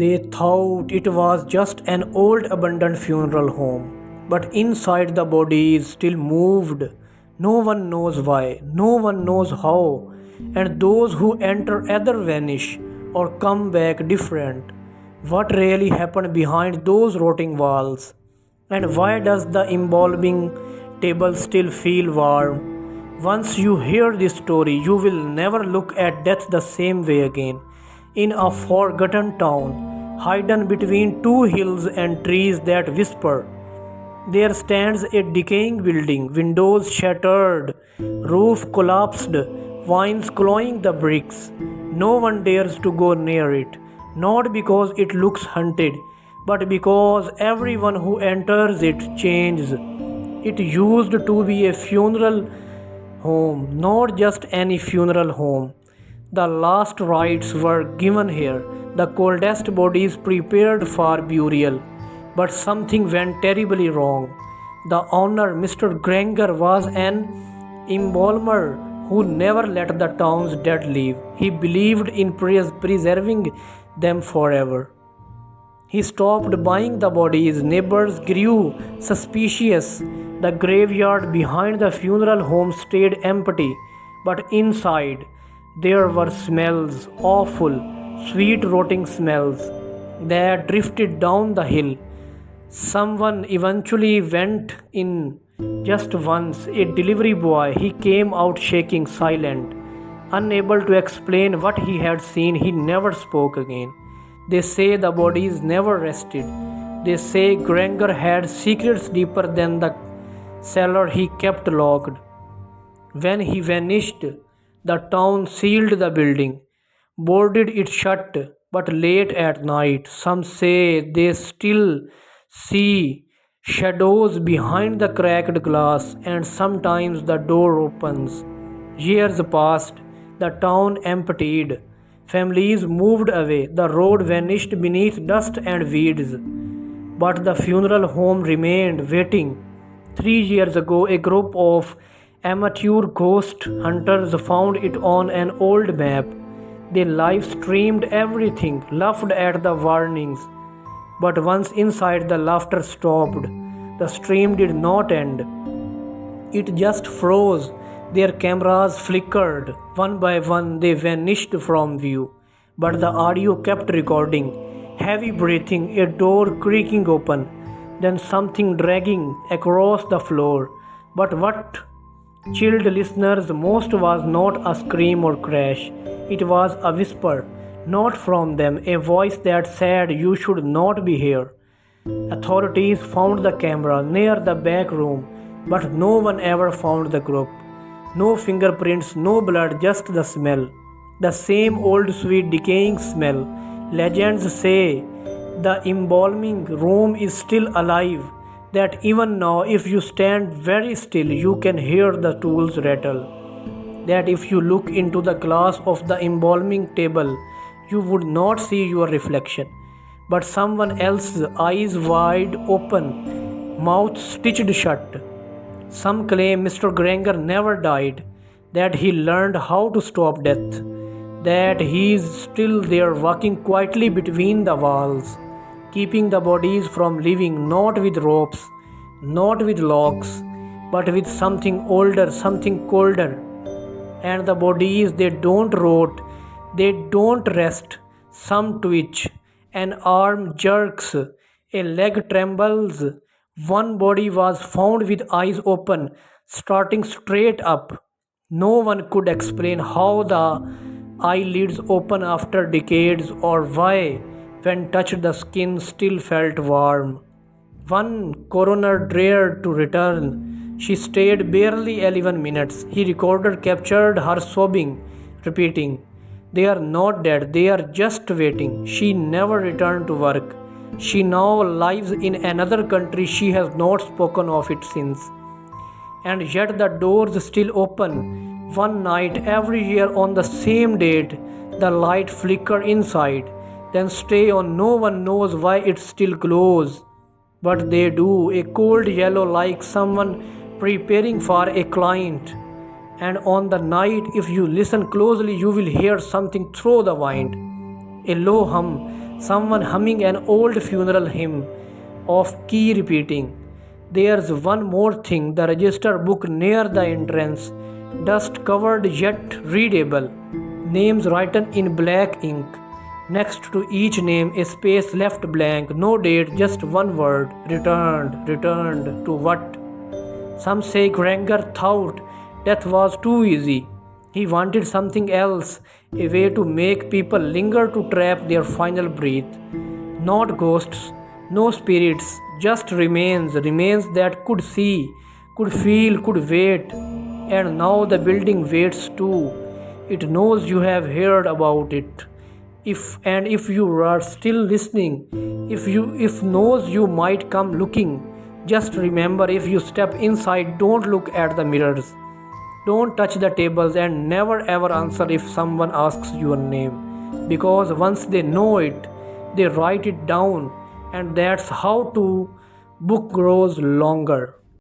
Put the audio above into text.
They thought it was just an old abandoned funeral home, but inside the bodies still moved. No one knows why, no one knows how, and those who enter either vanish or come back different. What really happened behind those rotting walls? And why does the embalming table still feel warm? Once you hear this story, you will never look at death the same way again. In a forgotten town, hidden between two hills and trees that whisper, there stands a decaying building, windows shattered, roof collapsed, vines clawing the bricks. No one dares to go near it, not because it looks haunted, but because everyone who enters it changes. It used to be a funeral home, not just any funeral home. The last rites were given here, the coldest bodies prepared for burial. But something went terribly wrong. The owner, Mr. Granger, was an embalmer who never let the town's dead leave. He believed in preserving them forever. He stopped buying the bodies. Neighbors grew suspicious. The graveyard behind the funeral home stayed empty, but inside there were smells, awful, sweet rotting smells, that drifted down the hill. Someone eventually went in just once, a delivery boy. He came out shaking, silent, unable to explain what he had seen. He never spoke again. They say the bodies never rested. They say Granger had secrets deeper than the cellar he kept locked. When he vanished, the town sealed the building, boarded it shut, but late at night, some say they still see shadows behind the cracked glass, and sometimes the door opens. Years passed, the town emptied. Families moved away, the road vanished beneath dust and weeds. But the funeral home remained waiting. 3 years ago, a group of amateur ghost hunters found it on an old map. They live streamed everything, laughed at the warnings. But once inside, the laughter stopped. The stream did not end. It just froze. Their cameras flickered. One by one, they vanished from view. But the audio kept recording. Heavy breathing, a door creaking open, then something dragging across the floor. But what chilled listeners most was not a scream or crash. It was a whisper, not from them, a voice that said, "You should not be here." Authorities found the camera near the back room, but no one ever found the group. No fingerprints, no blood, just the smell. The same old sweet decaying smell. Legends say the embalming room is still alive, that even now if you stand very still you can hear the tools rattle. That if you look into the glass of the embalming table you would not see your reflection, but someone else's, eyes wide open, mouth stitched shut. Some claim Mr. Granger never died, that he learned how to stop death, that he is still there walking quietly between the walls, keeping the bodies from leaving, not with ropes, not with locks, but with something older, something colder. And the bodies, they don't rot, they don't rest. Some twitch, an arm jerks, a leg trembles. One body was found with eyes open, starting straight up. No one could explain how the eyelids open after decades, or why, when touched, the skin still felt warm. One coroner dared to return. She stayed barely 11 minutes. He recorded, captured her sobbing, repeating, "They are not dead, they are just waiting." She never returned to work. She now lives in another country. She has not spoken of it since. And yet the doors still open. One night every year on the same date, the light flicker inside, then stay on. No one knows why it still glows. But they do, a cold yellow like someone preparing for a client. And on the night, if you listen closely, you will hear something through the wind. A low hum, Someone humming an old funeral hymn of key repeating. There's one more thing, the register book near the entrance, dust covered yet readable, names written in black ink. Next to each name, a space left blank, no date, just one word, returned. Returned to what? Some say Granger thought death was too easy. He wanted something else, a way to make people linger to trap their final breath. Not ghosts, no spirits, just remains that could see, could feel, could wait. And now the building waits too. It knows you have heard about it. If you are still listening, if knows you might come looking, just remember, if you step inside, don't look at the mirrors. Don't touch the tables and never ever answer if someone asks your name. Because once they know it, they write it down, and that's how to book grows longer.